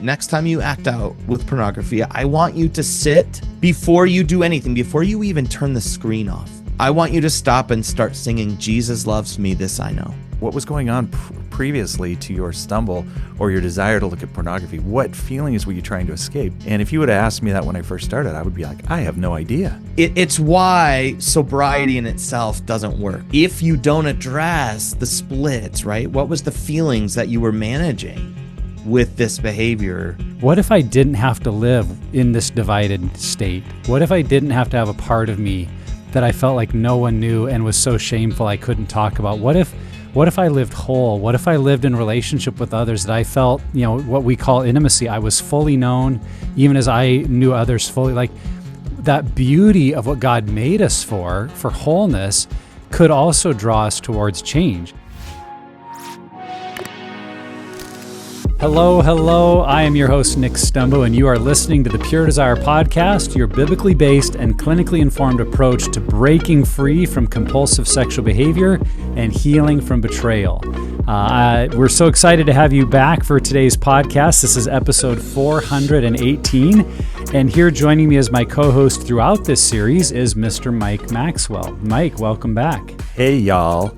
Next time you act out with pornography, I want you to sit before you do anything, before you even turn the screen off. I want you to stop and start singing, Jesus loves me, this I know. What was going on previously to your stumble or your desire to look at pornography? What feelings were you trying to escape? And if you would have asked me that when I first started, I would be like, I have no idea. It's why sobriety in itself doesn't work. If you don't address the splits, right? What was the feelings that you were managing with this behavior? What if I didn't have to live in this divided state? What if I didn't have to have a part of me that I felt like no one knew and was so shameful I couldn't talk about? What if I lived whole? What if I lived in relationship with others that I felt, what we call intimacy? I was fully known, even as I knew others fully. Like that beauty of what God made us for wholeness, could also draw us towards change. Hello. I am your host, Nick Stumbo, and you are listening to the Pure Desire podcast, your biblically based and clinically informed approach to breaking free from compulsive sexual behavior and healing from betrayal. We're so excited to have you back for today's podcast. This is episode 418, and here joining me as my co-host throughout this series is Mr. Mike Maxwell. Mike, welcome back. Hey, y'all.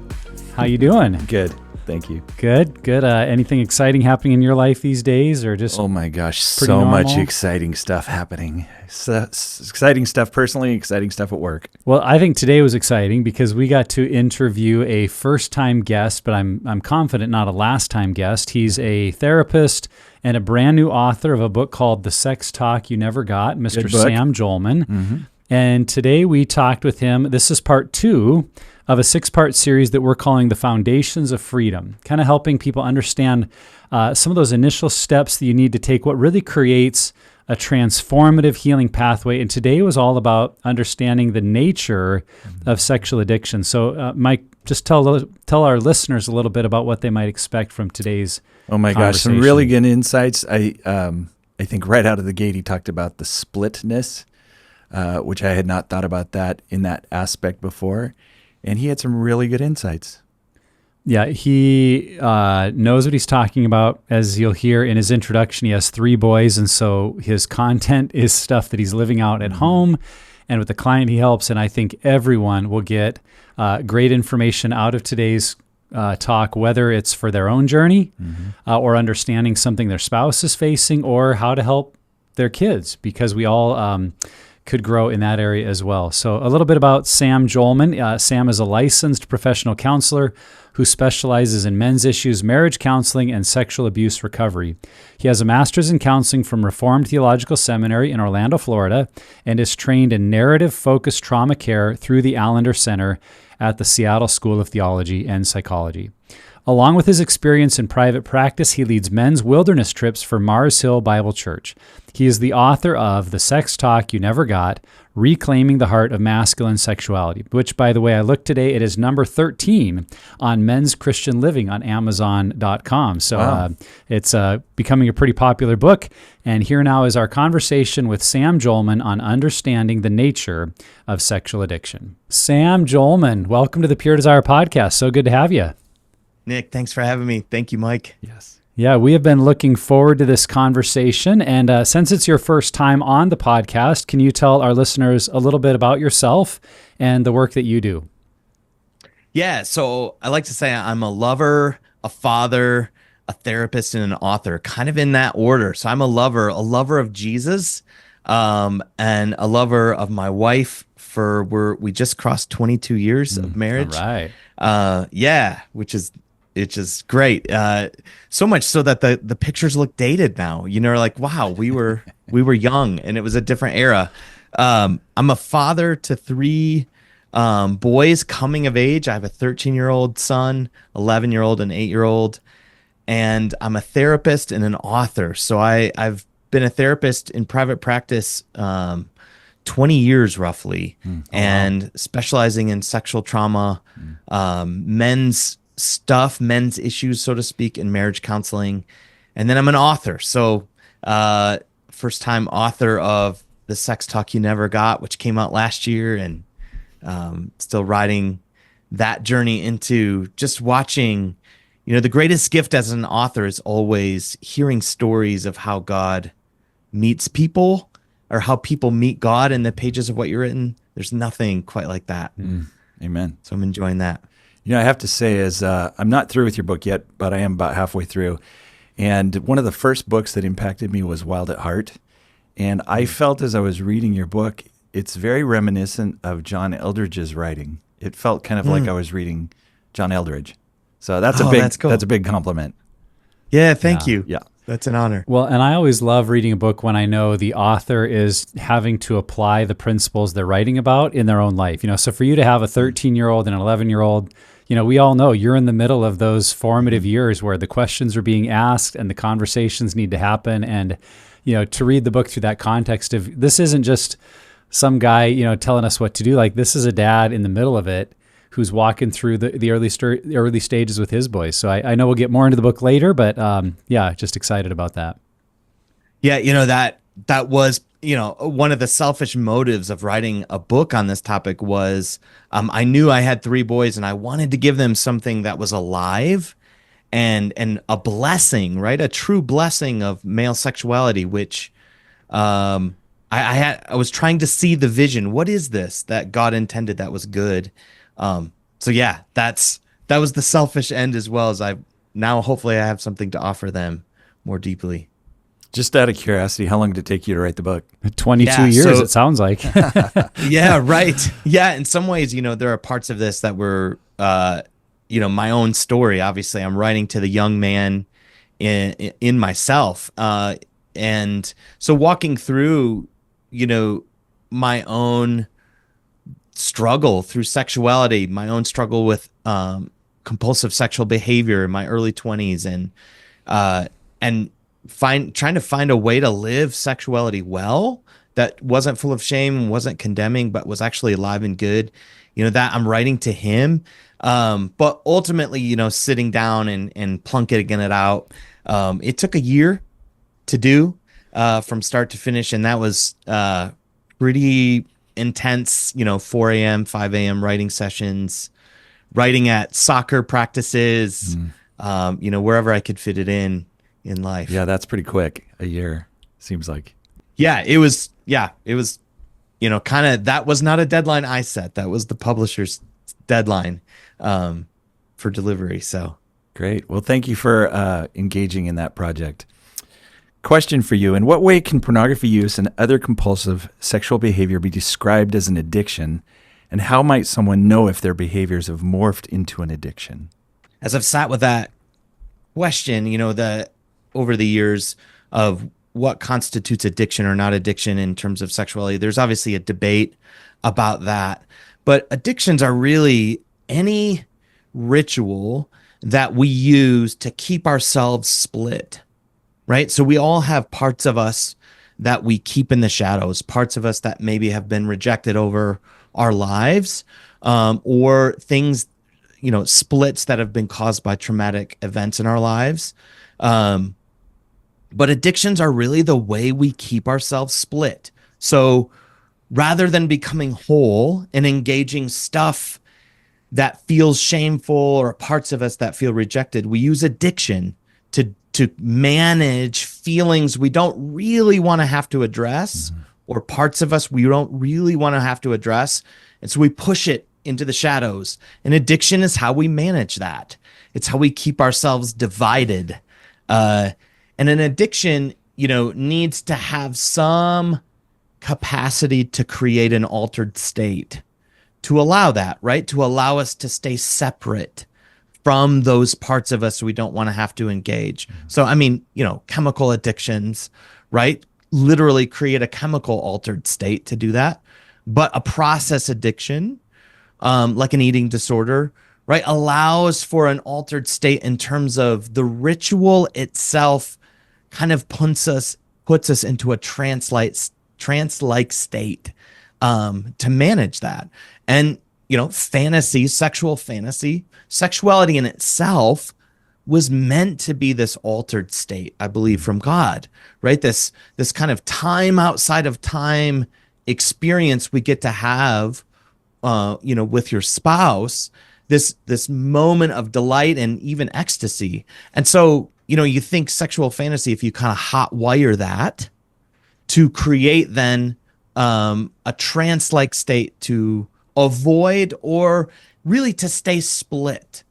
How you doing? Good. Thank you. Good. Anything exciting happening in your life these days, or just? Oh my gosh, so normal? much exciting stuff happening. Exciting stuff personally, exciting stuff at work. Well, I think today was exciting because we got to interview a first-time guest, but I'm confident not a last-time guest. He's a therapist and a brand new author of a book called The Sex Talk You Never Got, Mr. Sam Jolman. Mm-hmm. And today we talked with him. This is part 2 of a 6-part series that we're calling The Foundations of Freedom, kind of helping people understand some of those initial steps that you need to take, what really creates a transformative healing pathway. And today was all about understanding the nature of sexual addiction. So, Mike, just tell our listeners a little bit about what they might expect from today's Oh my gosh, some really good insights. I think right out of the gate, he talked about the splitness, which I had not thought about that in that aspect before. And he had some really good insights. Yeah, he knows what he's talking about. As you'll hear in his introduction, he has 3 boys, and so his content is stuff that he's living out at home and with the client he helps. And I think everyone will get great information out of today's talk, whether it's for their own journey or understanding something their spouse is facing, or how to help their kids, because we all could grow in that area as well. So a little bit about Sam Jolman. Sam is a licensed professional counselor who specializes in men's issues, marriage counseling, and sexual abuse recovery. He has a master's in counseling from Reformed Theological Seminary in Orlando, Florida, and is trained in narrative-focused trauma care through the Allender Center at the Seattle School of Theology and Psychology. Along with his experience in private practice, he leads men's wilderness trips for Mars Hill Bible Church. He is the author of The Sex Talk You Never Got, Reclaiming the Heart of Masculine Sexuality, which, by the way, I looked today, it is number 13 on Men's Christian Living on Amazon.com. So wow. It's becoming a pretty popular book. And here now is our conversation with Sam Jolman on understanding the nature of sexual addiction. Sam Jolman, welcome to the Pure Desire podcast. So good to have you. Nick, thanks for having me. Thank you, Mike. Yes. Yeah, we have been looking forward to this conversation. And since it's your first time on the podcast, can you tell our listeners a little bit about yourself and the work that you do? Yeah, so I like to say I'm a lover, a father, a therapist, and an author, kind of in that order. So I'm a lover of Jesus, and a lover of my wife. We just crossed 22 years of marriage. All right. Which is great. So much so that the pictures look dated now. Like, wow, we were young and it was a different era. I'm a father to 3 boys coming of age. I have a 13-year-old son, 11-year-old, and 8-year-old, and I'm a therapist and an author. So I've been a therapist in private practice 20 years roughly, and specializing in sexual trauma, men's issues, so to speak, in marriage counseling. And then I'm an author. So first time author of The Sex Talk You Never Got, which came out last year, and still riding that journey into just watching the greatest gift as an author is always hearing stories of how God meets people or how people meet God in the pages of what you're written. There's nothing quite like that. Amen. So I'm enjoying that. I have to say is I'm not through with your book yet, but I am about halfway through. And one of the first books that impacted me was Wild at Heart. And I felt as I was reading your book, it's very reminiscent of John Eldridge's writing. It felt kind of like I was reading John Eldridge. So that's that's cool. That's a big compliment. Yeah, thank you. Yeah. That's an honor. Well, and I always love reading a book when I know the author is having to apply the principles they're writing about in their own life. So for you to have a 13-year-old and an 11-year-old, we all know you're in the middle of those formative years where the questions are being asked and the conversations need to happen. And, to read the book through that context of this isn't just some guy, telling us what to do. Like, this is a dad in the middle of it who's walking through the early stages with his boys. So I know we'll get more into the book later, but just excited about that. Yeah, that was, one of the selfish motives of writing a book on this topic was I knew I had 3 boys and I wanted to give them something that was alive and a blessing, right? A true blessing of male sexuality, which I was trying to see the vision. What is this that God intended that was good? So yeah, that was the selfish end, as well as hopefully I have something to offer them more deeply. Just out of curiosity, how long did it take you to write the book? 22 years, it sounds like. Yeah, right. Yeah, in some ways, there are parts of this that were, my own story. Obviously, I'm writing to the young man in myself. And so walking through, my own struggle through sexuality, my own struggle with compulsive sexual behavior in my early 20s, and trying to find a way to live sexuality well that wasn't full of shame, wasn't condemning, but was actually alive and good. That I'm writing to him. But ultimately, sitting down and plunking it out. It took a year to do from start to finish, and that was pretty intense, 4 a.m., 5 a.m. writing sessions, writing at soccer practices, wherever I could fit it in life. Yeah, that's pretty quick. A year, seems like. Yeah, it was, kind of, that was not a deadline I set. That was the publisher's deadline for delivery. So great. Well, thank you for engaging in that project. Question for you. In what way can pornography use and other compulsive sexual behavior be described as an addiction? And how might someone know if their behaviors have morphed into an addiction? As I've sat with that question, over the years of what constitutes addiction or not addiction in terms of sexuality, there's obviously a debate about that. But addictions are really any ritual that we use to keep ourselves split. Right. So we all have parts of us that we keep in the shadows, parts of us that maybe have been rejected over our lives, or things, splits that have been caused by traumatic events in our lives. But addictions are really the way we keep ourselves split. So rather than becoming whole and engaging stuff that feels shameful or parts of us that feel rejected, we use addiction to manage feelings we don't really want to have to address, or parts of us we don't really want to have to address. And so we push it into the shadows. And addiction is how we manage that. It's how we keep ourselves divided. And an addiction, needs to have some capacity to create an altered state to allow that, right? To allow us to stay separate from those parts of us we don't want to have to engage. So, chemical addictions, right? Literally create a chemical altered state to do that. But a process addiction, like an eating disorder, right, allows for an altered state in terms of the ritual itself kind of puts us into a trance-like state to manage that. And, fantasy, sexual fantasy, sexuality in itself was meant to be this altered state, I believe, from God, right? This kind of time outside of time experience we get to have, with your spouse this moment of delight and even ecstasy. And so, you think sexual fantasy, if you kind of hot wire that to create then a trance-like state to avoid or really to stay split.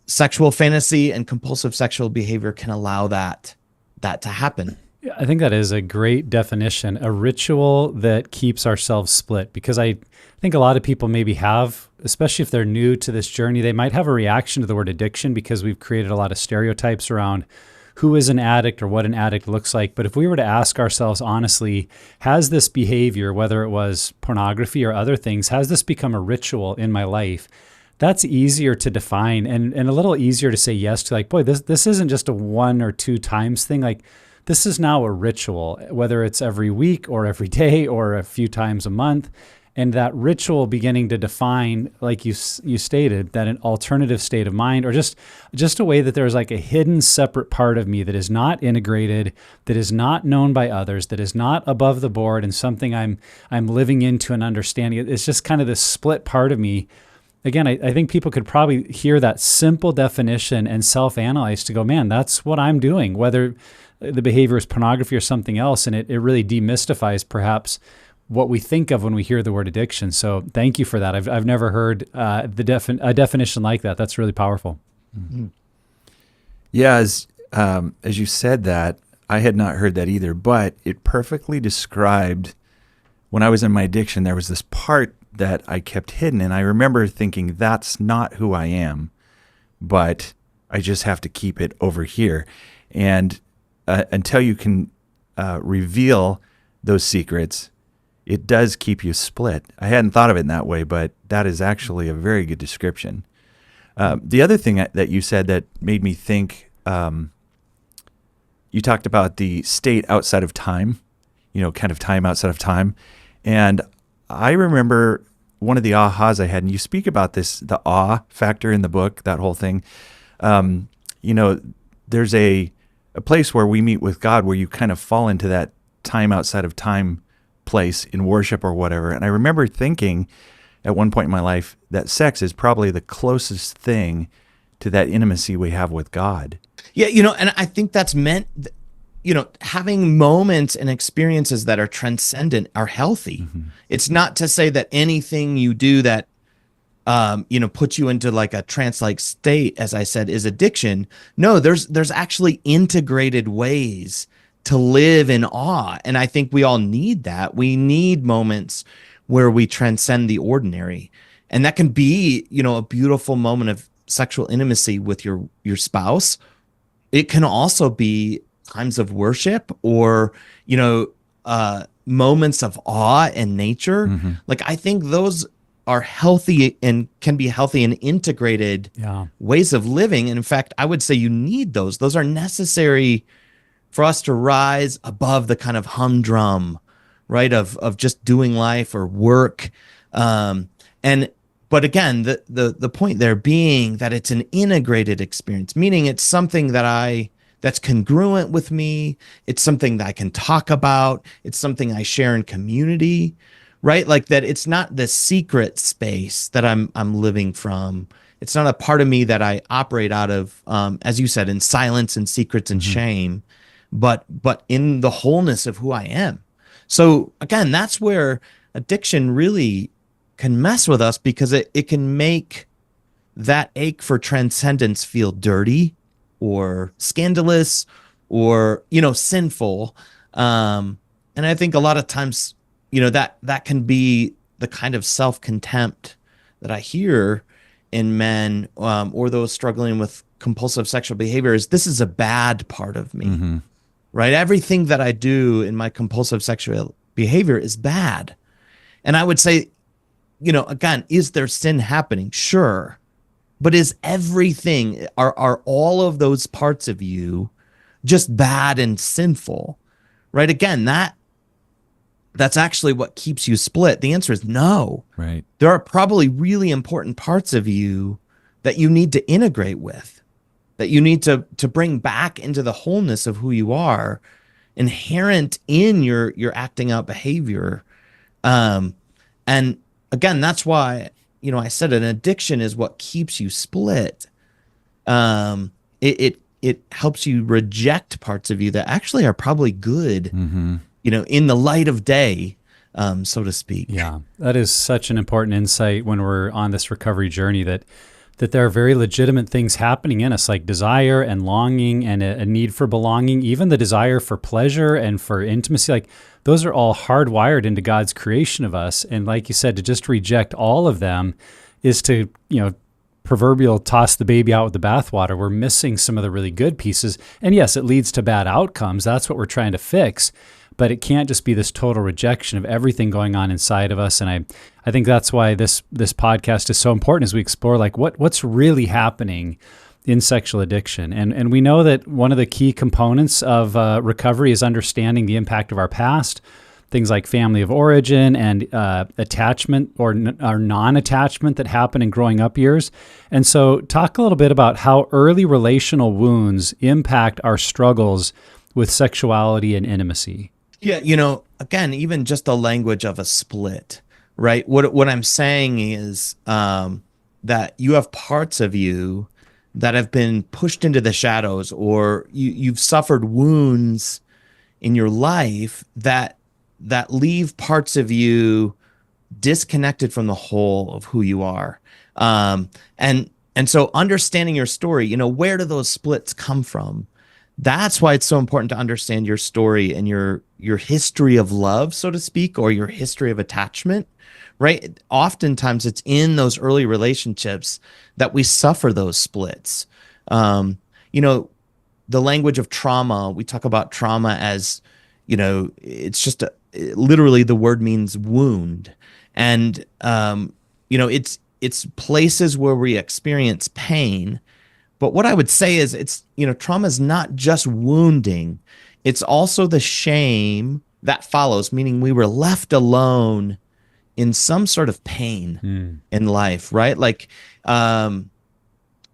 Sexual fantasy and compulsive sexual behavior can allow that to happen. I think that is a great definition, a ritual that keeps ourselves split, because I think a lot of people maybe have, especially if they're new to this journey, they might have a reaction to the word addiction because we've created a lot of stereotypes around who is an addict or what an addict looks like. But if we were to ask ourselves honestly, has this behavior, whether it was pornography or other things, has this become a ritual in my life? That's easier to define and a little easier to say yes to, like, boy, this isn't just a 1 or 2 times thing. Like, this is now a ritual, whether it's every week or every day or a few times a month. And that ritual beginning to define, like you stated, that an alternative state of mind, or just a way that there's like a hidden separate part of me that is not integrated, that is not known by others, that is not above the board and something I'm living into and understanding. It's just kind of this split part of me. Again, I think people could probably hear that simple definition and self-analyze to go, man, that's what I'm doing, whether the behavior is pornography or something else. And it really demystifies perhaps what we think of when we hear the word addiction. So thank you for that. I've never heard a definition like that. That's really powerful. Mm-hmm. Yeah, as you said that, I had not heard that either, but it perfectly described when I was in my addiction, there was this part that I kept hidden. And I remember thinking, that's not who I am, but I just have to keep it over here. And until you can reveal those secrets, it does keep you split. I hadn't thought of it in that way, but that is actually a very good description. The other thing that you said that made me think, you talked about the state outside of time, kind of time outside of time. And I remember one of the ahas I had, and you speak about this, the awe factor in the book, that whole thing. There's a place where we meet with God where you kind of fall into that time outside of time place in worship or whatever. And I remember thinking at one point in my life that sex is probably the closest thing to that intimacy we have with God. Yeah, and I think that's meant, having moments and experiences that are transcendent are healthy. Mm-hmm. It's not to say that anything you do that, puts you into like a trance-like state, as I said, is addiction. No, there's actually integrated ways to live in awe. And I think we all need that. We need moments where we transcend the ordinary. And that can be, a beautiful moment of sexual intimacy with your spouse. It can also be times of worship or, moments of awe and nature. Mm-hmm. Like, I think those are healthy and can be healthy and integrated ways of living. And in fact, I would say you need those. Those are necessary for us to rise above the kind of humdrum, right, of just doing life or work. But again, the point there being that it's an integrated experience, meaning it's something that's congruent with me. It's something that I can talk about. It's something I share in community, right? Like that it's not the secret space that I'm living from. It's not a part of me that I operate out of, as you said, in silence and secrets and shame, but in the wholeness of who I am. So again, that's where addiction really can mess with us, because it can make that ache for transcendence feel dirty or scandalous or, sinful. And I think a lot of times, that can be the kind of self-contempt that I hear in men or those struggling with compulsive sexual behavior is, this is a bad part of me. Mm-hmm. Right? Everything that I do in my compulsive sexual behavior is bad. And I would say, again, is there sin happening? Sure. But is everything, are all of those parts of you just bad and sinful? Right? Again, that's actually what keeps you split. The answer is no. Right. There are probably really important parts of you that you need to integrate with, that you need to bring back into the wholeness of who you are, inherent in your acting out behavior. And again, that's why, I said an addiction is what keeps you split. It helps you reject parts of you that actually are probably good, in the light of day, so to speak. Yeah, that is such an important insight when we're on this recovery journey, that there are very legitimate things happening in us, like desire and longing and a need for belonging, even the desire for pleasure and for intimacy. Like those are all hardwired into God's creation of us. And like you said, to just reject all of them is to, proverbial toss the baby out with the bathwater. We're missing some of the really good pieces. And yes, it leads to bad outcomes. That's what we're trying to fix. But it can't just be this total rejection of everything going on inside of us. And I think that's why this podcast is so important, as we explore like what's really happening in sexual addiction. And we know that one of the key components of recovery is understanding the impact of our past, things like family of origin and attachment or non-attachment that happen in growing up years. And so talk a little bit about how early relational wounds impact our struggles with sexuality and intimacy. Yeah, again, even just the language of a split, right? What I'm saying is that you have parts of you that have been pushed into the shadows, or you've suffered wounds in your life that leave parts of you disconnected from the whole of who you are. And so understanding your story, where do those splits come from? That's why it's so important to understand your story and your history of love, so to speak, or your history of attachment, right? Oftentimes it's in those early relationships that we suffer those splits. The language of trauma, we talk about trauma as, it's just literally the word means wound. And, it's places where we experience pain. But what I would say is trauma is not just wounding. It's also the shame that follows, meaning we were left alone in some sort of pain in life, right? Like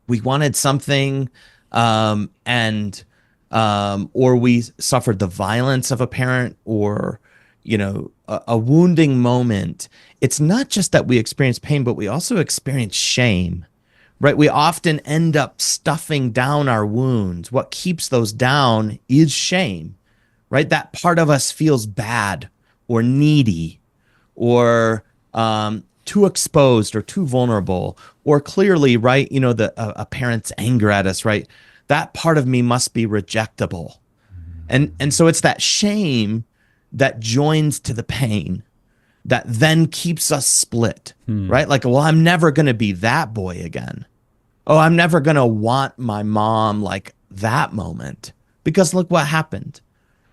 we wanted something or we suffered the violence of a parent or, a wounding moment. It's not just that we experience pain, but we also experience shame. Right, we often end up stuffing down our wounds. What keeps those down is shame, right? That part of us feels bad or needy or too exposed or too vulnerable, or clearly, right, a parent's anger at us, right? That part of me must be rejectable. And so it's that shame that joins to the pain that then keeps us split, right? Like, well, I'm never going to be that boy again. Oh, I'm never going to want my mom like that moment because look what happened,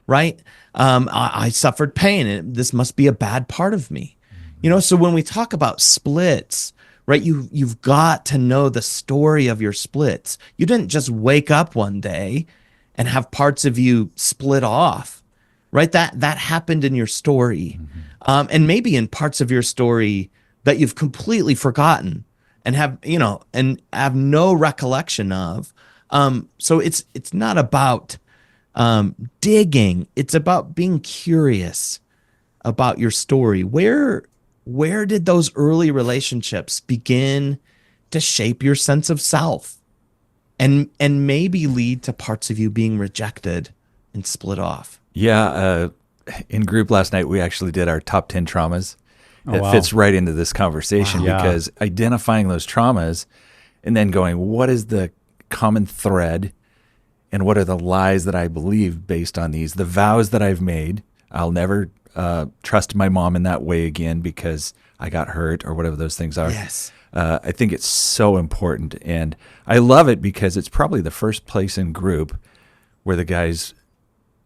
right? I suffered pain and this must be a bad part of me. So when we talk about splits, right, you've got to know the story of your splits. You didn't just wake up one day and have parts of you split off, right? That happened in your story. And maybe in parts of your story that you've completely forgotten and have no recollection of. So it's not about digging. It's about being curious about your story. Where did those early relationships begin to shape your sense of self and maybe lead to parts of you being rejected and split off? Yeah. In group last night, we actually did our top 10 traumas. It fits right into this conversation because identifying those traumas and then going, what is the common thread and what are the lies that I believe based on these? The vows that I've made, I'll never trust my mom in that way again because I got hurt or whatever those things are. Yes. I think it's so important. And I love it because it's probably the first place in group where the guys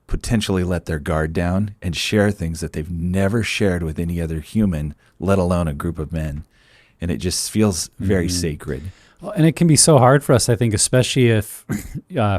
potentially let their guard down and share things that they've never shared with any other human, let alone a group of men. And it just feels very sacred. Well, and it can be so hard for us, I think, especially if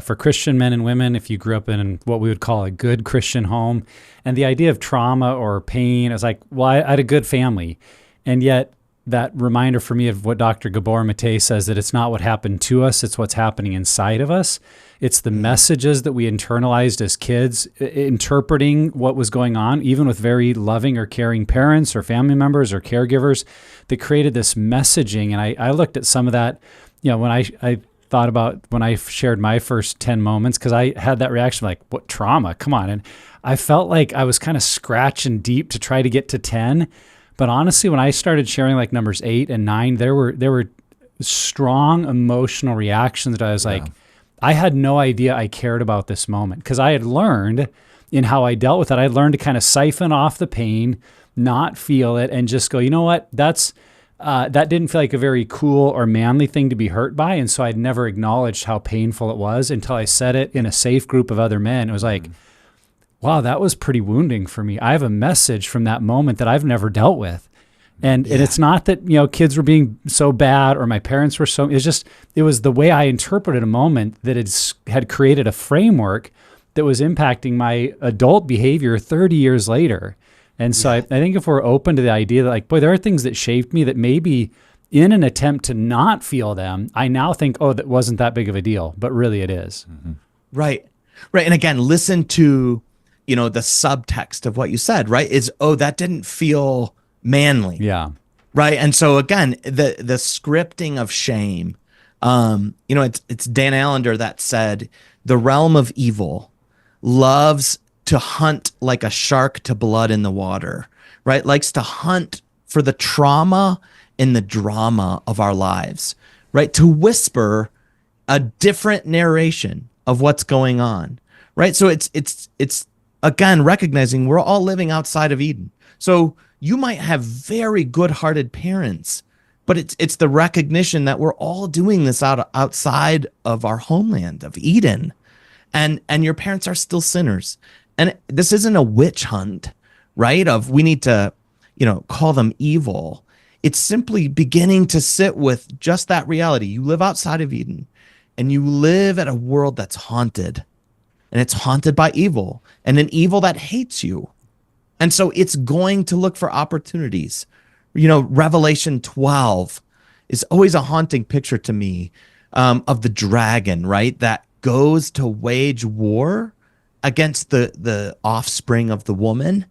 for Christian men and women, if you grew up in what we would call a good Christian home. And the idea of trauma or pain is like, well, I had a good family. And yet that reminder for me of what Dr. Gabor Mate says, that it's not what happened to us, it's what's happening inside of us. It's the messages that we internalized as kids, interpreting what was going on, even with very loving or caring parents or family members or caregivers, that created this messaging. And I looked at some of that, when I thought about when I shared my first 10 moments, because I had that reaction like, what trauma? Come on. And I felt like I was kind of scratching deep to try to get to 10. But honestly, when I started sharing like numbers 8 and 9, there were strong emotional reactions that I was like, I had no idea I cared about this moment, because I had learned in how I dealt with it. I learned to kind of siphon off the pain, not feel it, and just go, you know what? That didn't feel like a very cool or manly thing to be hurt by. And so I'd never acknowledged how painful it was until I said it in a safe group of other men. It was like, wow, that was pretty wounding for me. I have a message from that moment that I've never dealt with. And it's not that, kids were being so bad or my parents were so, it was the way I interpreted a moment that had created a framework that was impacting my adult behavior 30 years later. And so I think if we're open to the idea that like, boy, there are things that shaped me that maybe in an attempt to not feel them, I now think, oh, that wasn't that big of a deal, but really it is. Mm-hmm. Right. And again, listen to, the subtext of what you said, right? Is, oh, that didn't feel manly. Yeah. Right. And so again, the scripting of shame, it's Dan Allender that said, the realm of evil loves to hunt like a shark to blood in the water, right? Likes to hunt for the trauma and the drama of our lives, right? To whisper a different narration of what's going on, right? So it's again, recognizing we're all living outside of Eden. So you might have very good-hearted parents, but it's the recognition that we're all doing this outside of our homeland of Eden, and your parents are still sinners. And this isn't a witch hunt, right? Of we need to, call them evil. It's simply beginning to sit with just that reality. You live outside of Eden, and you live at a world that's haunted, and it's haunted by evil, and an evil that hates you. And so it's going to look for opportunities. Revelation 12 is always a haunting picture to me of the dragon, right? That goes to wage war against the offspring of the woman.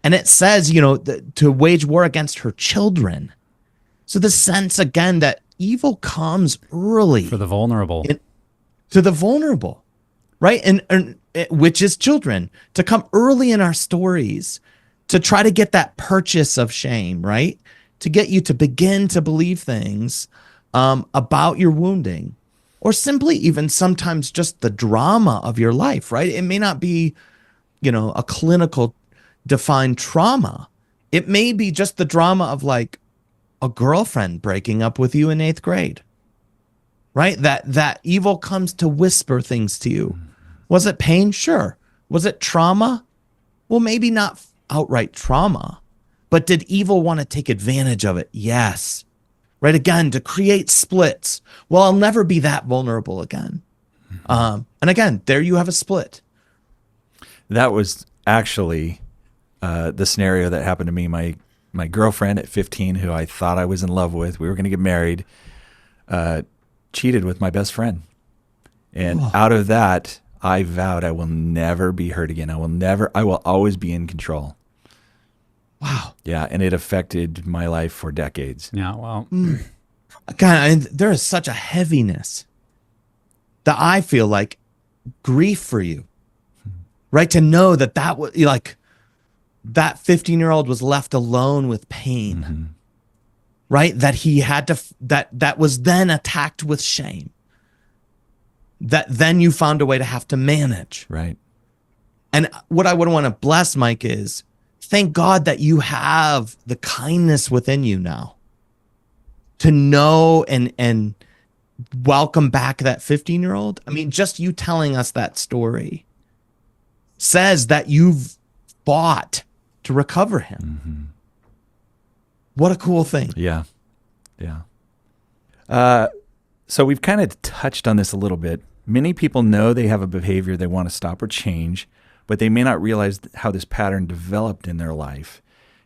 And it says, to wage war against her children. So the sense, again, that evil comes early. For the vulnerable. To the vulnerable, right? And which is children, to come early in our stories, to try to get that purchase of shame, right? To get you to begin to believe things about your wounding, or simply even sometimes just the drama of your life, right? It may not be, a clinical defined trauma. It may be just the drama of like a girlfriend breaking up with you in 8th grade, right? That evil comes to whisper things to you. Was it pain? Sure. Was it trauma? Well, maybe not outright trauma, but did evil want to take advantage of it? Yes. Right. Again, to create splits. Well, I'll never be that vulnerable again. And again, there you have a split. That was actually the scenario that happened to me. My girlfriend at 15, who I thought I was in love with, we were going to get married, cheated with my best friend. And out of that, I vowed I will never be hurt again. I will always be in control. Wow. Yeah, and it affected my life for decades. Yeah, well. God, there is such a heaviness that I feel like grief for you, right? To know that was like that 15-year-old was left alone with pain, right? That he had to, that was then attacked with shame. That then you found a way to have to manage. Right. And what I would want to bless, Mike, is thank God that you have the kindness within you now to know and welcome back that 15-year-old. I mean, just you telling us that story says that you've fought to recover him. What a cool thing. Yeah. Yeah. So we've kind of touched on this a little bit. Many people know they have a behavior they want to stop or change, but they may not realize how this pattern developed in their life.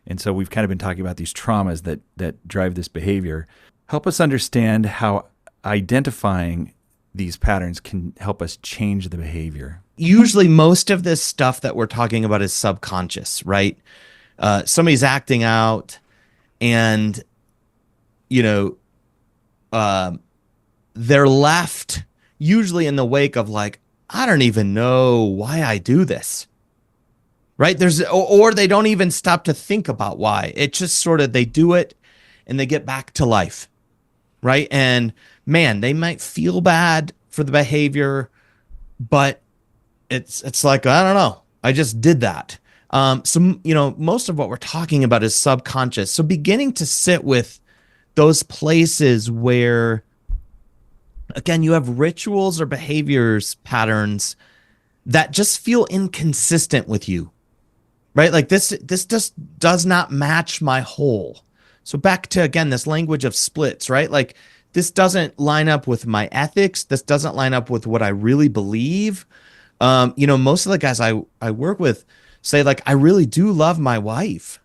And so we've kind of been talking about these traumas that drive this behavior. Help us understand how identifying these patterns can help us change the behavior. Usually most of this stuff that we're talking about is subconscious, right? Somebody's acting out and, you know, they're left usually in the wake of like, I don't even know why I do this. Right? Or they don't even stop to think about why. It just sort of, they do it and they get back to life. Right? And man, they might feel bad for the behavior, but it's like, I don't know. I just did that. So, you know, most of what we're talking about is subconscious. So beginning to sit with those places where, again, you have rituals or behaviors patterns that just feel inconsistent with you, right? Like this just does not match my whole. So back to, again, this language of splits, right? Like this doesn't line up with my ethics. This doesn't line up with what I really believe. You know, most of the guys I work with say like, I really do love my wife.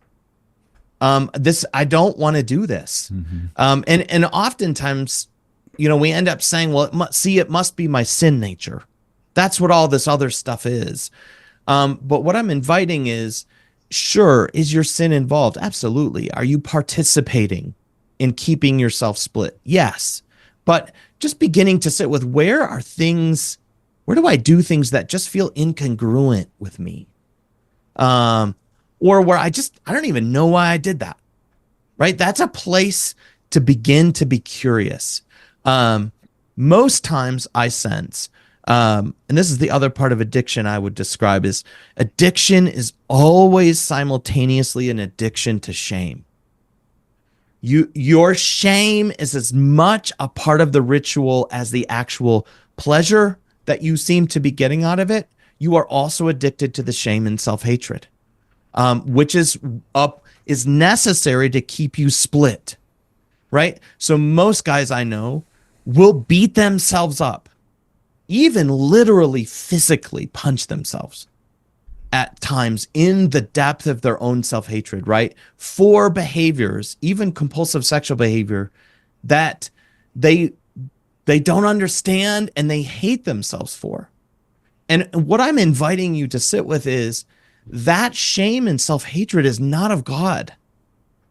I don't want to do this. And oftentimes, you know, we end up saying, well, it must be my sin nature. That's what all this other stuff is. But what I'm inviting is, sure, is your sin involved? Absolutely. Are you participating in keeping yourself split? Yes. But just beginning to sit with where do I do things that just feel incongruent with me? Or where I don't even know why I did that, right? That's a place to begin to be curious. Most times I sense, and this is the other part of addiction I would describe, is addiction is always simultaneously an addiction to shame. Your shame is as much a part of the ritual as the actual pleasure that you seem to be getting out of it. You are also addicted to the shame and self-hatred, which is necessary to keep you split, right? So most guys I know will beat themselves up, even literally physically punch themselves at times in the depth of their own self-hatred, right? For behaviors, even compulsive sexual behavior, that they don't understand and they hate themselves for. And what I'm inviting you to sit with is that shame and self-hatred is not of God.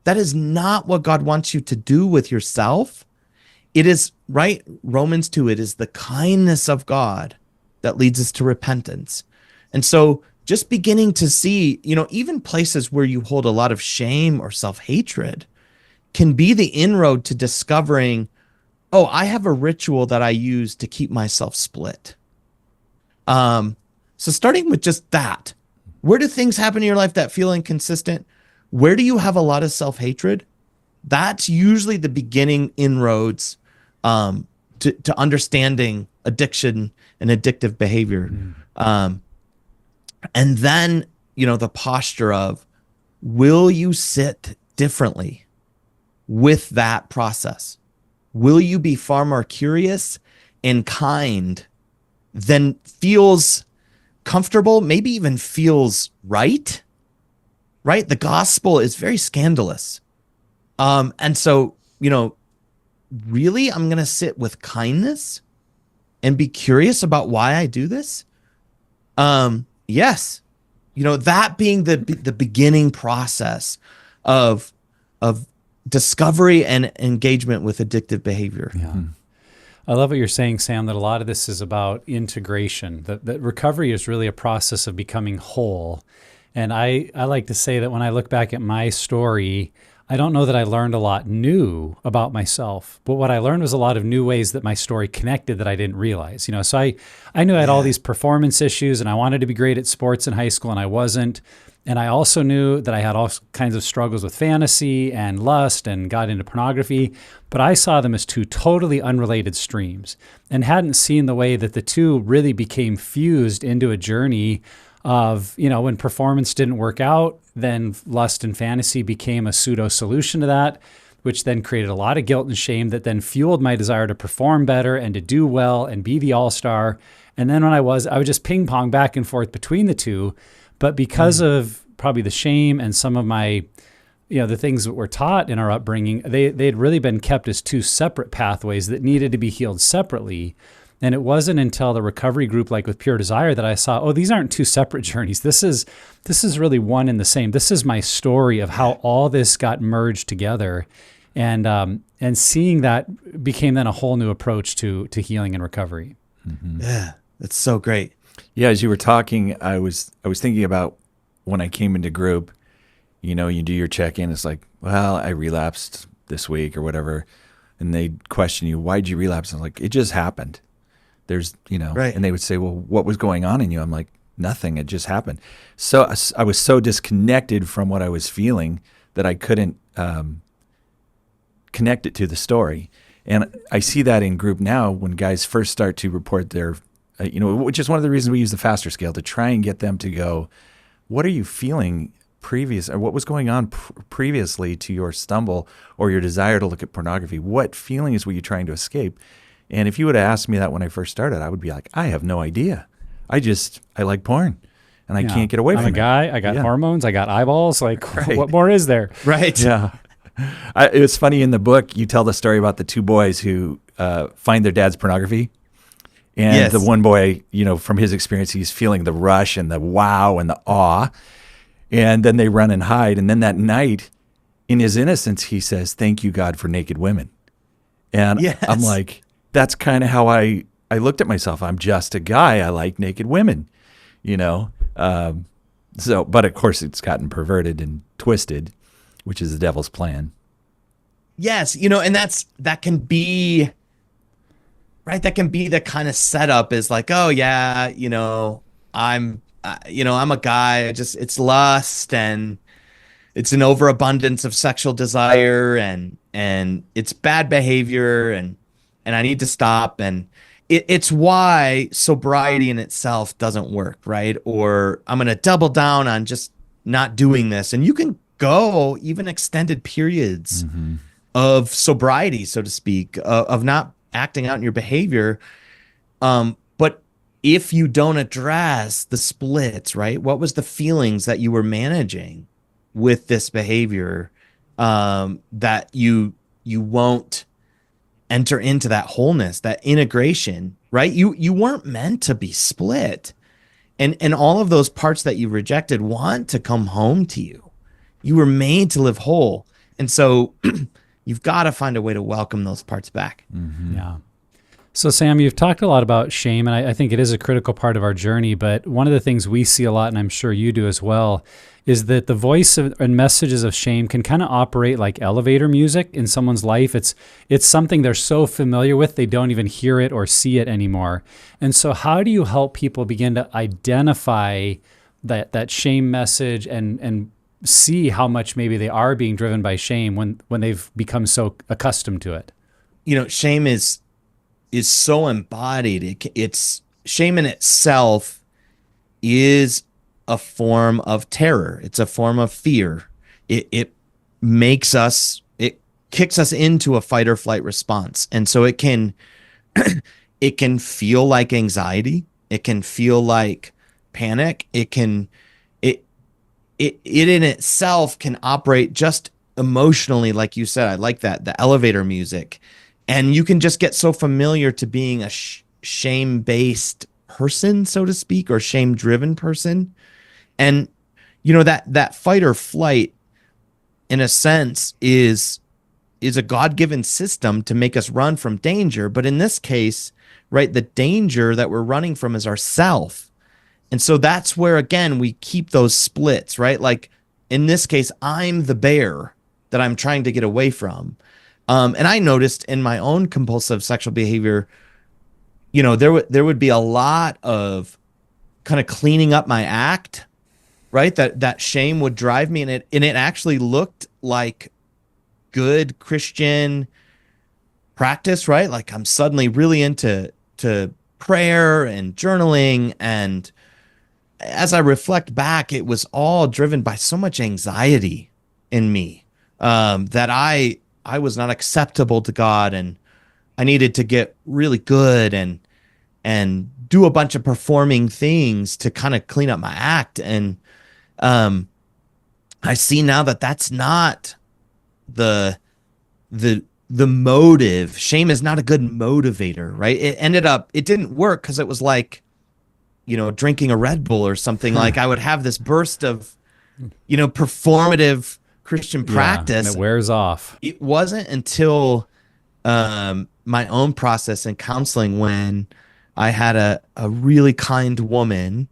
That is not what God wants you to do with yourself. It is, right? Romans 2, it is the kindness of God that leads us to repentance. And so just beginning to see, you know, even places where you hold a lot of shame or self-hatred can be the inroad to discovering, oh, I have a ritual that I use to keep myself split. So starting with just that, where do things happen in your life that feel inconsistent? Where do you have a lot of self-hatred? That's usually the beginning inroads to understanding addiction and addictive behavior. And then, you know, the posture of, will you sit differently with that process? Will you be far more curious and kind than feels comfortable, maybe even feels right? Right? The gospel is very scandalous. And so, you know, really, I'm going to sit with kindness and be curious about why I do this. Yes. You know, that being the beginning process of discovery and engagement with addictive behavior. Yeah. I love what you're saying, Sam, that a lot of this is about integration, that recovery is really a process of becoming whole. And I like to say that when I look back at my story, I don't know that I learned a lot new about myself, but what I learned was a lot of new ways that my story connected that I didn't realize. You know, so I knew I had all these performance issues and I wanted to be great at sports in high school and I wasn't. And I also knew that I had all kinds of struggles with fantasy and lust and got into pornography, but I saw them as two totally unrelated streams and hadn't seen the way that the two really became fused into a journey of, you know, when performance didn't work out, then lust and fantasy became a pseudo solution to that, which then created a lot of guilt and shame that then fueled my desire to perform better and to do well and be the all-star. And then when I would just ping pong back and forth between the two. But because of probably the shame and some of my the things that were taught in our upbringing, they had really been kept as two separate pathways that needed to be healed separately. And it wasn't until the recovery group, like with Pure Desire, that I saw, oh, these aren't two separate journeys. This is really one and the same. This is my story of how all this got merged together. And seeing that became then a whole new approach to healing and recovery. Mm-hmm. Yeah, that's so great. Yeah, as you were talking, I was thinking about when I came into group, you do your check-in. It's like, well, I relapsed this week or whatever. And they question you, why'd you relapse? I was like, it just happened. There's, Right. And they would say, well, what was going on in you? I'm like, nothing. It just happened. So I was so disconnected from what I was feeling that I couldn't connect it to the story. And I see that in group now when guys first start to report their, which is one of the reasons we use the faster scale to try and get them to go, what are you feeling previous, or what was going on previously to your stumble or your desire to look at pornography? What feelings were you trying to escape? And if you would have asked me that when I first started, I would be like, I have no idea. I like porn and I can't get away from it. I'm a guy. I got hormones. I got eyeballs. Like, Right. What more is there? Right. Yeah. It was funny in the book, you tell the story about the two boys who find their dad's pornography. And Yes. the one boy, from his experience, he's feeling the rush and the wow and the awe. And then they run and hide. And then that night, in his innocence, he says, thank you, God, for naked women. And Yes. I'm like, that's kind of how I looked at myself. I'm just a guy. I like naked women, but of course it's gotten perverted and twisted, which is the devil's plan. Yes, and that can be right. That can be the kind of setup is like, oh yeah, I'm a guy. It's lust and it's an overabundance of sexual desire and it's bad behavior and I need to stop. And it's why sobriety in itself doesn't work, right? Or I'm going to double down on just not doing this. And you can go even extended periods of sobriety, so to speak, of not acting out in your behavior. But if you don't address the splits, right? What was the feelings that you were managing with this behavior that you won't enter into that wholeness, that integration, right? You weren't meant to be split. And all of those parts that you rejected want to come home to you. You were made to live whole. And so you've got to find a way to welcome those parts back. Mm-hmm. Yeah. So Sam, you've talked a lot about shame, and I think it is a critical part of our journey, but one of the things we see a lot, and I'm sure you do as well, is that the voice and messages of shame can kind of operate like elevator music in someone's life. It's something they're so familiar with, they don't even hear it or see it anymore. And so how do you help people begin to identify that shame message and see how much maybe they are being driven by shame when they've become so accustomed to it? Shame is so embodied. It's shame in itself is a form of terror. It's a form of fear. It kicks us into a fight or flight response. And so it can feel like anxiety. It can feel like panic. It in itself can operate just emotionally, like you said. I like that, the elevator music. And you can just get so familiar to being a shame-based person, so to speak, or shame-driven person. And, that fight or flight, in a sense, is a God-given system to make us run from danger. But in this case, right, the danger that we're running from is ourself. And so that's where, again, we keep those splits, right? Like, in this case, I'm the bear that I'm trying to get away from. And I noticed in my own compulsive sexual behavior, there would be a lot of kind of cleaning up my act, right? That shame would drive me, and it actually looked like good Christian practice, right? Like I'm suddenly really into prayer and journaling, and as I reflect back, it was all driven by so much anxiety in me that I was not acceptable to God, and I needed to get really good and do a bunch of performing things to kind of clean up my act. And I I see now that that's not the the motive. Shame is not a good motivator, right? It didn't work because it was like, drinking a Red Bull or something. Like I would have this burst of, performative Christian Yeah, and practice. it wears off. It wasn't until my own process in counseling when I had a really kind woman,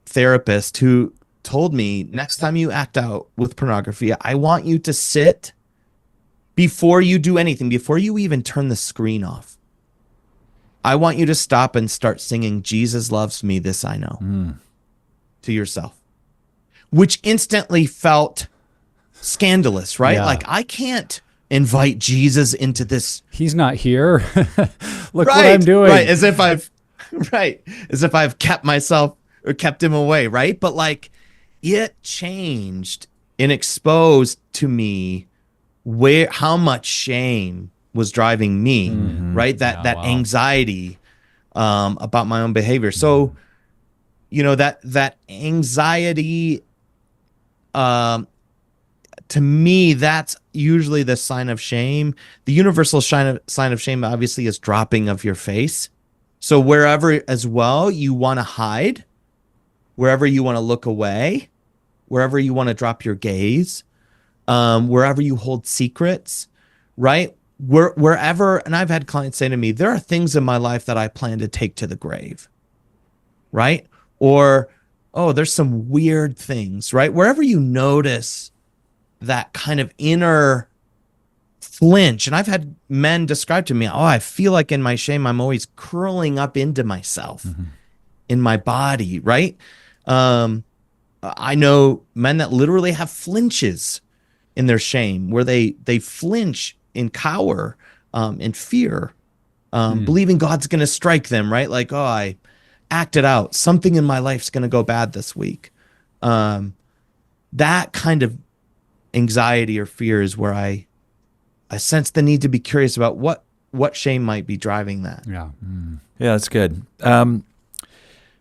therapist, who told me, next time you act out with pornography, I want you to sit before you do anything, before you even turn the screen off. I want you to stop and start singing Jesus Loves Me, This I Know to yourself, which instantly felt scandalous, right? Yeah. Like I can't invite Jesus into this. He's not here. Look Right, what I'm doing. right, as if I've kept myself or kept him away, right? But like it changed and exposed to me how much shame was driving me, right? That wow. anxiety about my own behavior. So, that anxiety, to me, that's usually the sign of shame. The universal sign of shame, obviously, is dropping of your face. So wherever as well you want to hide, wherever you want to look away, wherever you want to drop your gaze, wherever you hold secrets, right? Wherever, and I've had clients say to me, there are things in my life that I plan to take to the grave, right? Or, oh, there's some weird things, right? Wherever you notice that kind of inner flinch. And I've had men describe to me, oh, I feel like in my shame, I'm always curling up into myself in my body, right? I know men that literally have flinches in their shame, where they flinch and cower in fear, believing God's going to strike them, right? Like, oh, I acted out. Something in my life's going to go bad this week. That kind of anxiety or fear is where I sense the need to be curious about what shame might be driving that. Yeah. Yeah, that's good.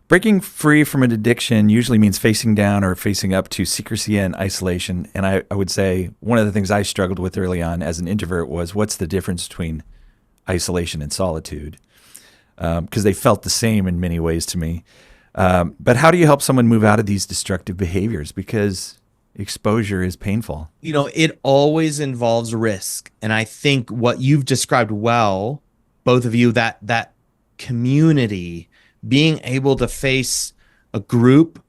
Breaking free from an addiction usually means facing down or facing up to secrecy and isolation. And I would say one of the things I struggled with early on as an introvert was, what's the difference between isolation and solitude? Because they felt the same in many ways to me. But how do you help someone move out of these destructive behaviors? Because exposure is painful. It always involves risk. And I think what you've described well, both of you, that community, being able to face a group,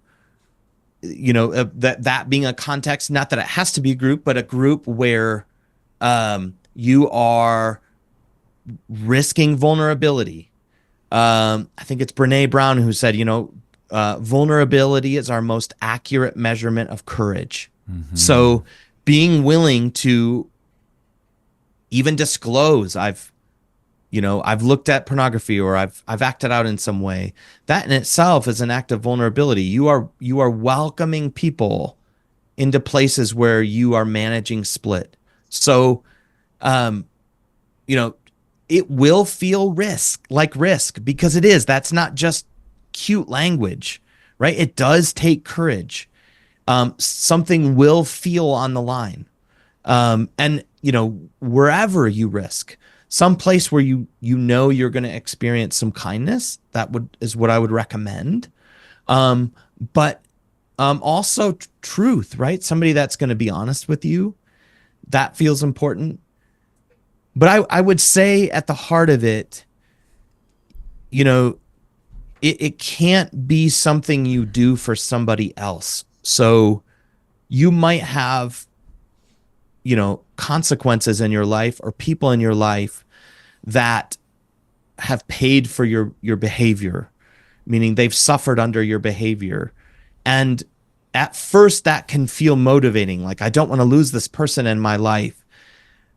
that being a context, not that it has to be a group, but a group where you are risking vulnerability. I think it's Brene Brown who said, vulnerability is our most accurate measurement of courage. So being willing to even disclose, I've looked at pornography, or I've acted out in some way, that in itself is an act of vulnerability. You are welcoming people into places where you are managing split. So, it will feel risk because it is. That's not just cute language, right? It does take courage. Something will feel on the line. And wherever you risk, some place where you're going to experience some kindness, is what I would recommend. But also truth, right? Somebody that's going to be honest with you, that feels important. But I would say at the heart of it, it can't be something you do for somebody else. So you might have, consequences in your life or people in your life that have paid for your behavior, meaning they've suffered under your behavior. And at first that can feel motivating. Like, I don't want to lose this person in my life.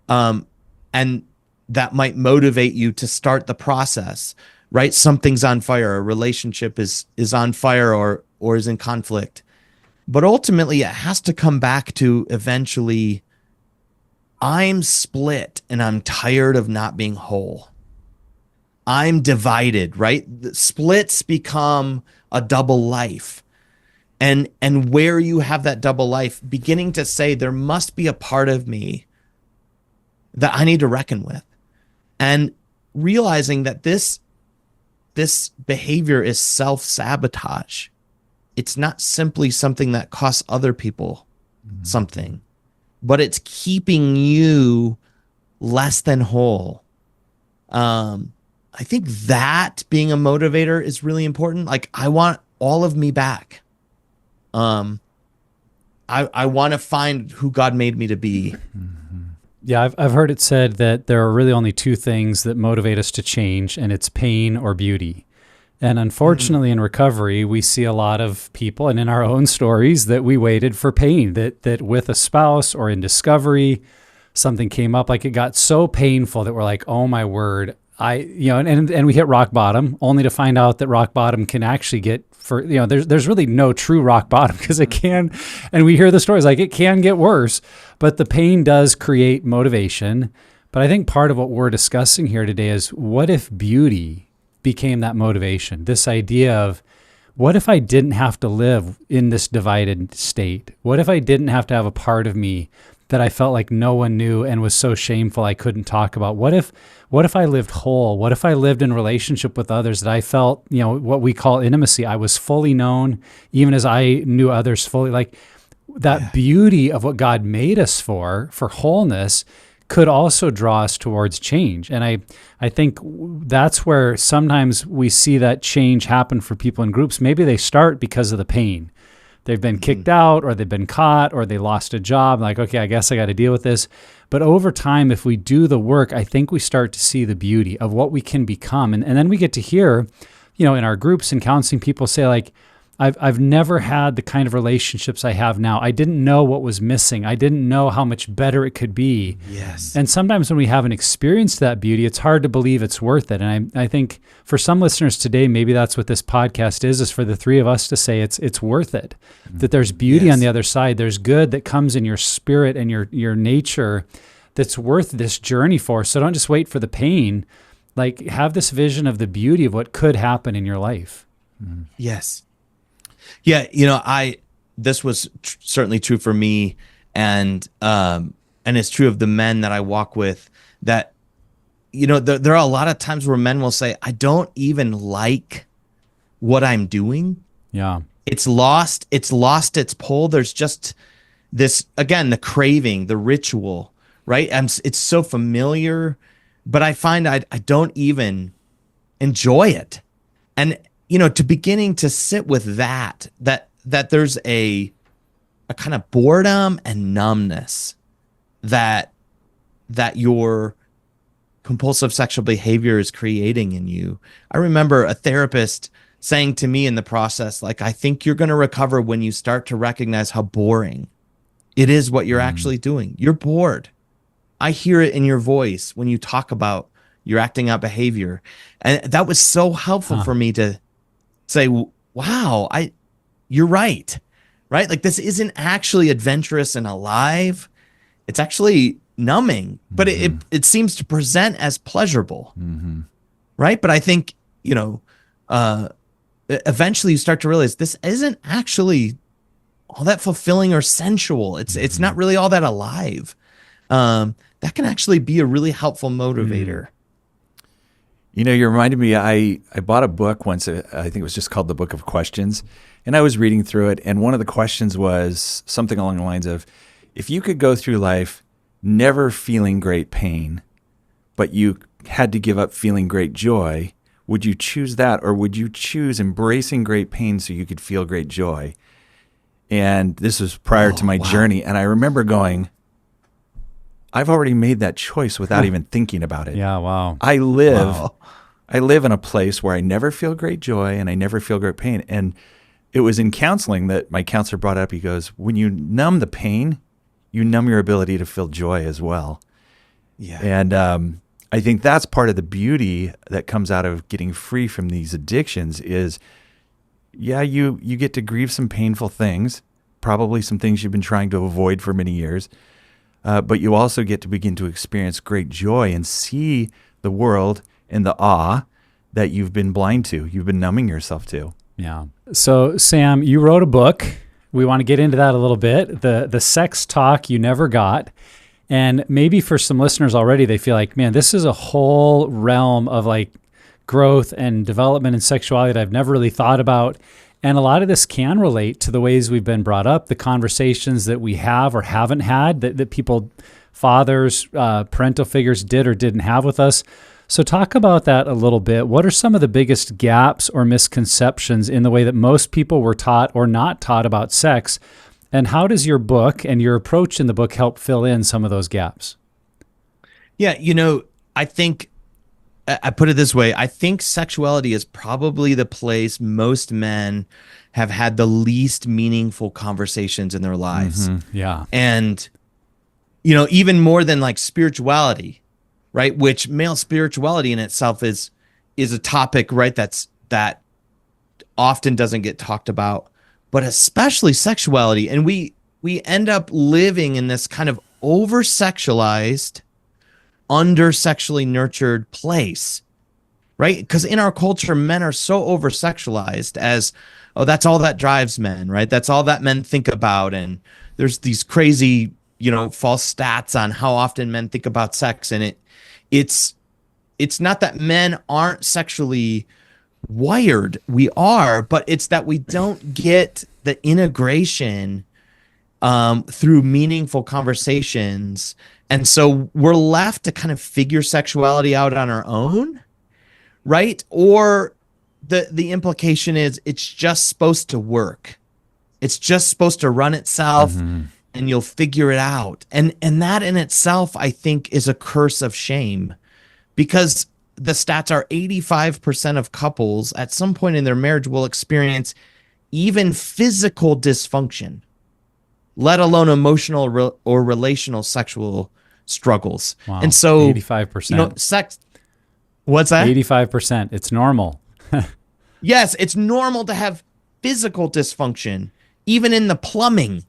And that might motivate you to start the process, right? Something's on fire. A relationship is on fire or is in conflict. But ultimately, it has to come back to eventually, I'm split and I'm tired of not being whole. I'm divided, right? The splits become a double life. and where you have that double life, beginning to say there must be a part of me that I need to reckon with, and realizing that this behavior is self-sabotage. It's not simply something that costs other people something, but it's keeping you less than whole. I think that being a motivator is really important. Like, I want all of me back. I want to find who God made me to be. Yeah, I've heard it said that there are really only two things that motivate us to change, and it's pain or beauty. And unfortunately, in recovery, we see a lot of people, and in our own stories, that we waited for pain, that with a spouse or in discovery, something came up, like it got so painful that we're like, oh my word, and we hit rock bottom, only to find out that rock bottom can actually get there's really no true rock bottom, because it can, and we hear the stories like it can get worse, but the pain does create motivation. But I think part of what we're discussing here today is, what if beauty became that motivation? This idea of, what if I didn't have to live in this divided state? What if I didn't have to have a part of me that I felt like no one knew and was so shameful I couldn't talk about? What if I lived whole? What if I lived in relationship with others that I felt, what we call intimacy? I was fully known, even as I knew others fully. Like, that beauty of what God made us for wholeness, could also draw us towards change. And I think that's where sometimes we see that change happen for people in groups. Maybe they start because of the pain. They've been kicked out, or they've been caught, or they lost a job. Like, okay, I guess I got to deal with this. But over time, if we do the work, I think we start to see the beauty of what we can become. And then we get to hear, in our groups and counseling, people say, like, I've never had the kind of relationships I have now. I didn't know what was missing. I didn't know how much better it could be. Yes. And sometimes when we haven't experienced that beauty, it's hard to believe it's worth it. And I think for some listeners today, maybe that's what this podcast is for the three of us to say it's worth it. That there's beauty on the other side. There's good that comes in your spirit and your nature that's worth this journey for. So don't just wait for the pain. Like, have this vision of the beauty of what could happen in your life. Yes. Yeah, this was certainly true for me, and it's true of the men that I walk with, that, there are a lot of times where men will say, I don't even like what I'm doing. Yeah. It's lost its pull. There's just this, again, the craving, the ritual, right? It's so familiar, but I find I don't even enjoy it. And to beginning to sit with that there's a kind of boredom and numbness that your compulsive sexual behavior is creating in you. I remember a therapist saying to me in the process, like, I think you're going to recover when you start to recognize how boring it is what you're actually doing. You're bored. I hear it in your voice when you talk about your acting out behavior. And that was so helpful for me to say, wow, you're right? Like, this isn't actually adventurous and alive. It's actually numbing, but it seems to present as pleasurable, right? But I think, eventually you start to realize this isn't actually all that fulfilling or sensual. It's not really all that alive. That can actually be a really helpful motivator. You reminded me, I bought a book once, I think it was just called The Book of Questions, and I was reading through it, and one of the questions was something along the lines of, if you could go through life never feeling great pain, but you had to give up feeling great joy, would you choose that, or would you choose embracing great pain so you could feel great joy? And this was prior to my journey, and I remember going, I've already made that choice without even thinking about it. Yeah, wow. I live in a place where I never feel great joy and I never feel great pain. And it was in counseling that my counselor brought up, he goes, when you numb the pain, you numb your ability to feel joy as well. Yeah. And I think that's part of the beauty that comes out of getting free from these addictions is, you get to grieve some painful things, probably some things you've been trying to avoid for many years. But you also get to begin to experience great joy and see the world in the awe that you've been blind to, you've been numbing yourself to. Yeah. So, Sam, you wrote a book. We want to get into that a little bit. The sex talk you never got. And maybe for some listeners already, they feel like, man, this is a whole realm of like growth and development and sexuality that I've never really thought about. And a lot of this can relate to the ways we've been brought up, the conversations that we have or haven't had that people, fathers, parental figures did or didn't have with us. So talk about that a little bit. What are some of the biggest gaps or misconceptions in the way that most people were taught or not taught about sex? And how does your book and your approach in the book help fill in some of those gaps? Yeah, I think I put it this way. I think sexuality is probably the place most men have had the least meaningful conversations in their lives. Yeah. And, even more than like spirituality, right? Which male spirituality in itself is a topic, right? That often doesn't get talked about, but especially sexuality. And we end up living in this kind of over-sexualized, under-sexually nurtured place, right? Because in our culture, men are so over-sexualized as, oh, that's all that drives men, right? That's all that men think about. And there's these crazy, false stats on how often men think about sex. And it's not that men aren't sexually wired. We are, but it's that we don't get the integration through meaningful conversations. And so we're left to kind of figure sexuality out on our own, right? Or the implication is it's just supposed to work. It's just supposed to run itself and you'll figure it out. And that in itself, I think, is a curse of shame, because the stats are 85% of couples at some point in their marriage will experience even physical dysfunction, let alone emotional or relational sexual struggles. Wow. And so 85%. Sex, what's that? 85%. It's normal. Yes, it's normal to have physical dysfunction, even in the plumbing,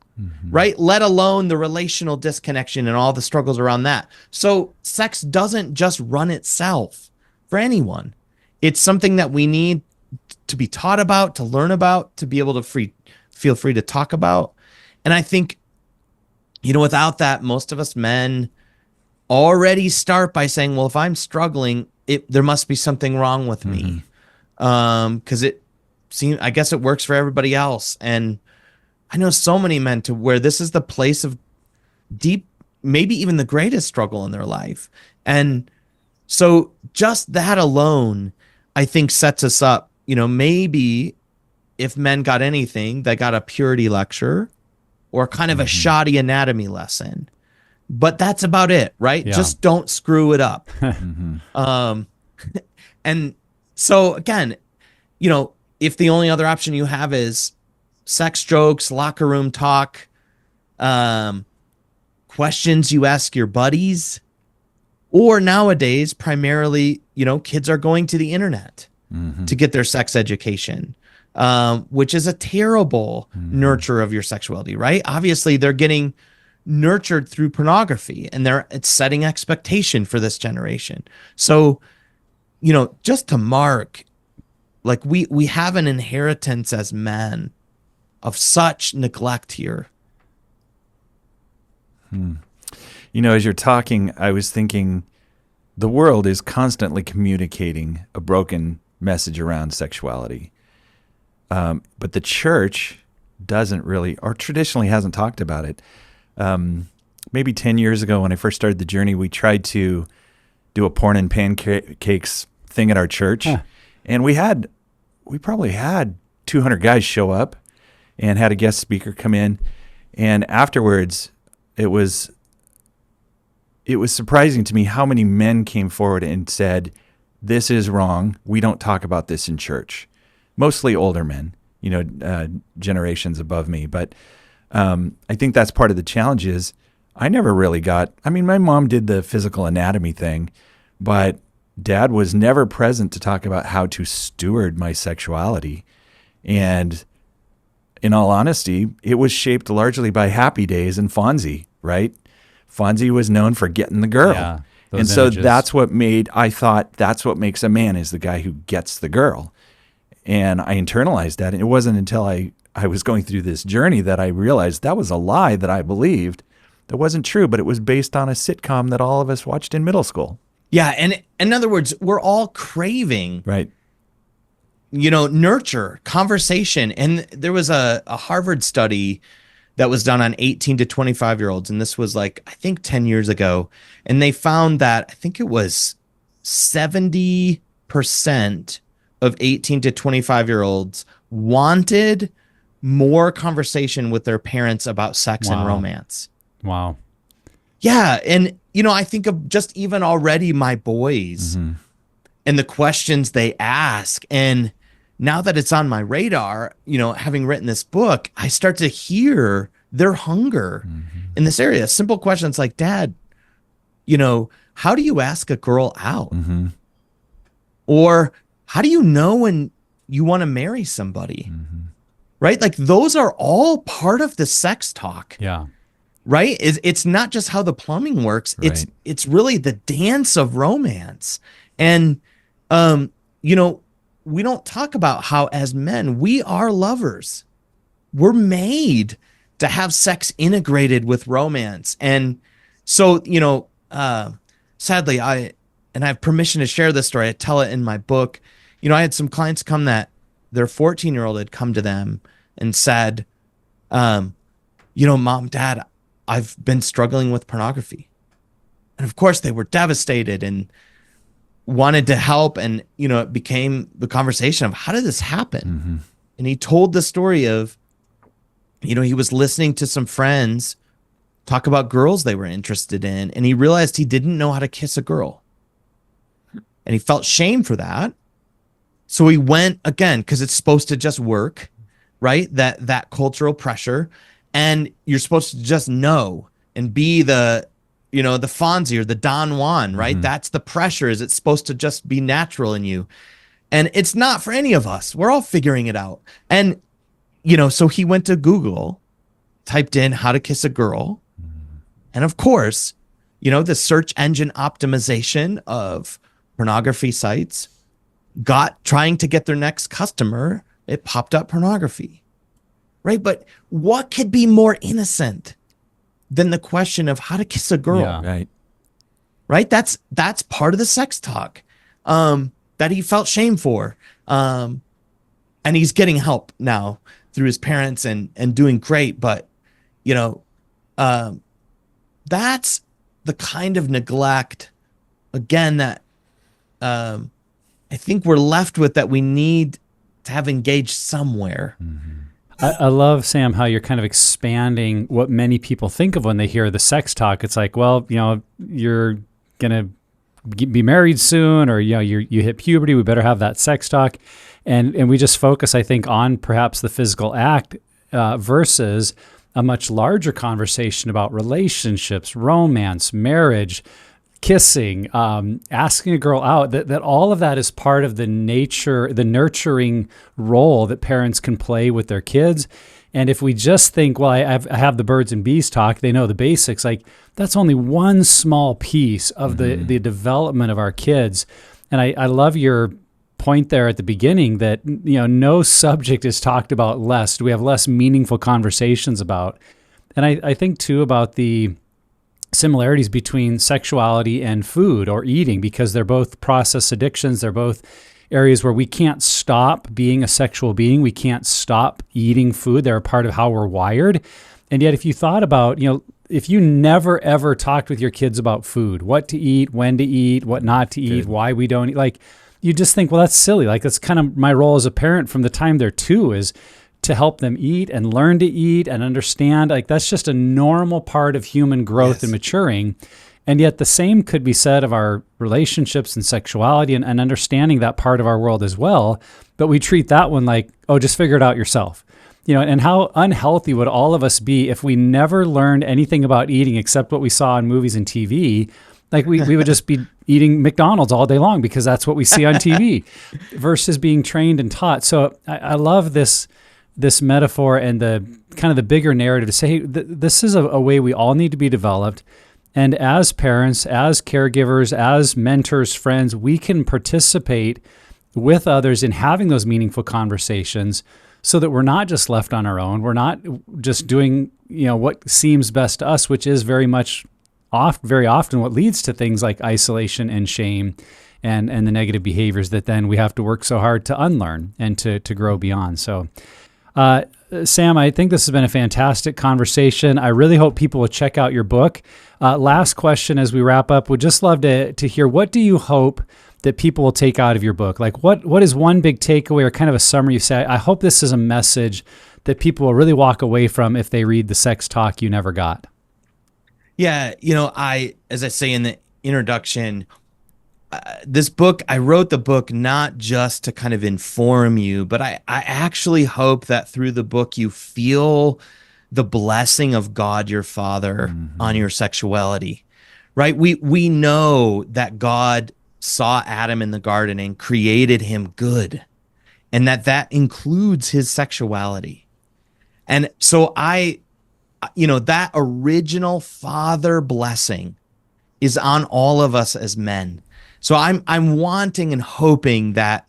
right? Let alone the relational disconnection and all the struggles around that. So sex doesn't just run itself for anyone. It's something that we need to be taught about, to learn about, to be able to feel free to talk about. And I think, without that, most of us men already start by saying, well, if I'm struggling, there must be something wrong with me. Because I guess it works for everybody else. And I know so many men to where this is the place of deep, maybe even the greatest struggle in their life. And so just that alone, I think, sets us up. Maybe if men got anything, they got a purity lecture or kind of a shoddy anatomy lesson. But that's about it, right? Yeah. Just don't screw it up. And so again, if the only other option you have is sex jokes, locker room talk, questions you ask your buddies, or nowadays, primarily, kids are going to the internet to get their sex education, which is a terrible nurture of your sexuality, right? Obviously, they're getting nurtured through pornography, and it's setting expectation for this generation. So, just to mark, like we have an inheritance as men of such neglect here. As you're talking, I was thinking the world is constantly communicating a broken message around sexuality. But the church doesn't really, or traditionally hasn't talked about it. Maybe 10 years ago when I first started the journey, we tried to do a porn and pancakes thing at our church. And we probably had 200 guys show up and had a guest speaker come in. And afterwards, it was surprising to me how many men came forward and said, this is wrong. We don't talk about this in church. Mostly older men, generations above me. But I think that's part of the challenge is I never really my mom did the physical anatomy thing, but Dad was never present to talk about how to steward my sexuality. And in all honesty, it was shaped largely by Happy Days and Fonzie, right? Fonzie was known for getting the girl. Yeah, and so I thought that's what makes a man, is the guy who gets the girl. And I internalized that. And it wasn't until I was going through this journey that I realized that was a lie that I believed. That wasn't true, but it was based on a sitcom that all of us watched in middle school. Yeah, and in other words, we're all craving, Right. Nurture, conversation. And there was a Harvard study that was done on 18 to 25-year-olds, and this was I think 10 years ago, and they found that I think it was 70% of 18 to 25-year-olds wanted more conversation with their parents about sex and romance. Wow. Yeah, and I think of just even already my boys and the questions they ask, and now that it's on my radar, having written this book, I start to hear their hunger in this area. Simple questions like, Dad, how do you ask a girl out? Or how do you know when you want to marry somebody? Right? Like those are all part of the sex talk. Yeah. Right? It's not just how the plumbing works. Right. It's really the dance of romance. And we don't talk about how as men, we are lovers. We're made to have sex integrated with romance. And so, sadly, I have permission to share this story. I tell it in my book. I had some clients come that their 14-year-old had come to them and said, Mom, Dad, I've been struggling with pornography. And of course they were devastated and wanted to help. And, it became the conversation of how did this happen? And he told the story of, he was listening to some friends talk about girls they were interested in, and he realized he didn't know how to kiss a girl. And he felt shame for that. So he went again, because it's supposed to just work, right? That cultural pressure. And you're supposed to just know and be the Fonzie or the Don Juan, right? That's the pressure. Is it's supposed to just be natural in you. And it's not for any of us. We're all figuring it out. And, so he went to Google, typed in how to kiss a girl. And of course, the search engine optimization of pornography sites trying to get their next customer, it popped up pornography, right? But what could be more innocent than the question of how to kiss a girl? Yeah. Right? That's part of the sex talk that he felt shame for. And he's getting help now through his parents and doing great. But, that's the kind of neglect, again, that I think we're left with, that we need to have engaged somewhere. I love, Sam, how you're kind of expanding what many people think of when they hear the sex talk. It's like, well, you're going to be married soon, or, you hit puberty, we better have that sex talk. And we just focus, I think, on perhaps the physical act versus a much larger conversation about relationships, romance, marriage, kissing, asking a girl out, that all of that is part of the nurturing role that parents can play with their kids. And if we just think, well, I have the birds and bees talk, they know the basics, like that's only one small piece of the development of our kids. And I love your point there at the beginning that, no subject is talked about less. Do we have less meaningful conversations about? And I think too about the similarities between sexuality and food or eating, because they're both process addictions. They're both areas where we can't stop being a sexual being. We can't stop eating food. They're a part of how we're wired. And yet if you thought about, if you never ever talked with your kids about food, what to eat, when to eat, what not to eat, why we don't eat, you just think, well, that's silly. That's kind of my role as a parent from the time they're 2 is to help them eat and learn to eat and understand. That's just a normal part of human growth and maturing. And yet the same could be said of our relationships and sexuality and understanding that part of our world as well. But we treat that one like, oh, just figure it out yourself. And how unhealthy would all of us be if we never learned anything about eating except what we saw in movies and TV? We would just be eating McDonald's all day long because that's what we see on TV versus being trained and taught. So I love this metaphor and the kind of the bigger narrative to say, hey, this is a way we all need to be developed. And as parents, as caregivers, as mentors, friends, we can participate with others in having those meaningful conversations so that we're not just left on our own. We're not just doing, what seems best to us, which is very often what leads to things like isolation and shame and the negative behaviors that then we have to work so hard to unlearn and to grow beyond. So, Sam, I think this has been a fantastic conversation. I really hope people will check out your book. Last question as we wrap up, would just love to hear, what do you hope that people will take out of your book? Like what is one big takeaway or kind of a summary you say, I hope this is a message that people will really walk away from if they read The Sex Talk You Never Got? Yeah, as I say in the introduction, this book, I wrote the book not just to kind of inform you, but I actually hope that through the book you feel the blessing of God your Father on your sexuality, right? We know that God saw Adam in the garden and created him good, and that includes his sexuality. And so that original father blessing is on all of us as men. So I'm wanting and hoping that,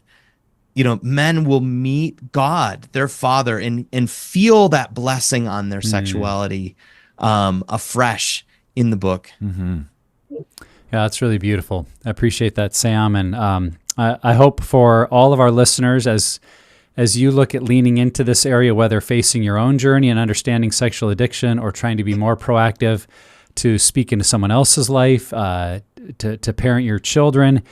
men will meet God, their Father, and feel that blessing on their sexuality afresh in the book. Mm-hmm. Yeah, that's really beautiful. I appreciate that, Sam. And I hope for all of our listeners, as you look at leaning into this area, whether facing your own journey and understanding sexual addiction or trying to be more proactive to speak into someone else's life, to parent your children,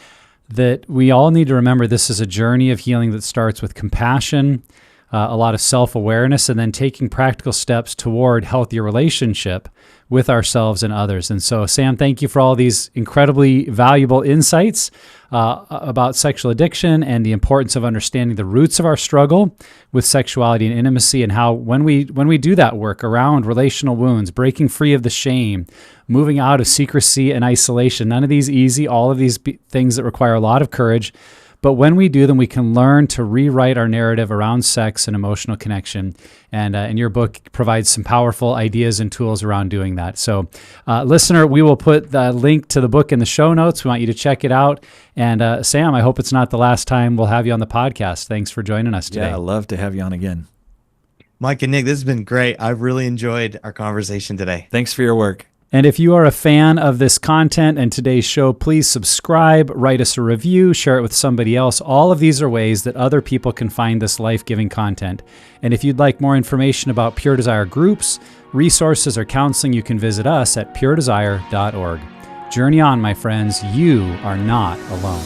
that we all need to remember this is a journey of healing that starts with compassion, a lot of self-awareness, and then taking practical steps toward healthier relationship with ourselves and others. And so, Sam, thank you for all these incredibly valuable insights about sexual addiction and the importance of understanding the roots of our struggle with sexuality and intimacy, and how when we do that work around relational wounds, breaking free of the shame, moving out of secrecy and isolation, none of these easy, all of these things that require a lot of courage. But when we do them, we can learn to rewrite our narrative around sex and emotional connection. And your book provides some powerful ideas and tools around doing that. So, listener, we will put the link to the book in the show notes. We want you to check it out. And Sam, I hope it's not the last time we'll have you on the podcast. Thanks for joining us today. Yeah, I'd love to have you on again. Mike and Nick, this has been great. I've really enjoyed our conversation today. Thanks for your work. And if you are a fan of this content and today's show, please subscribe, write us a review, share it with somebody else. All of these are ways that other people can find this life-giving content. And if you'd like more information about Pure Desire groups, resources, or counseling, you can visit us at puredesire.org. Journey on, my friends. You are not alone.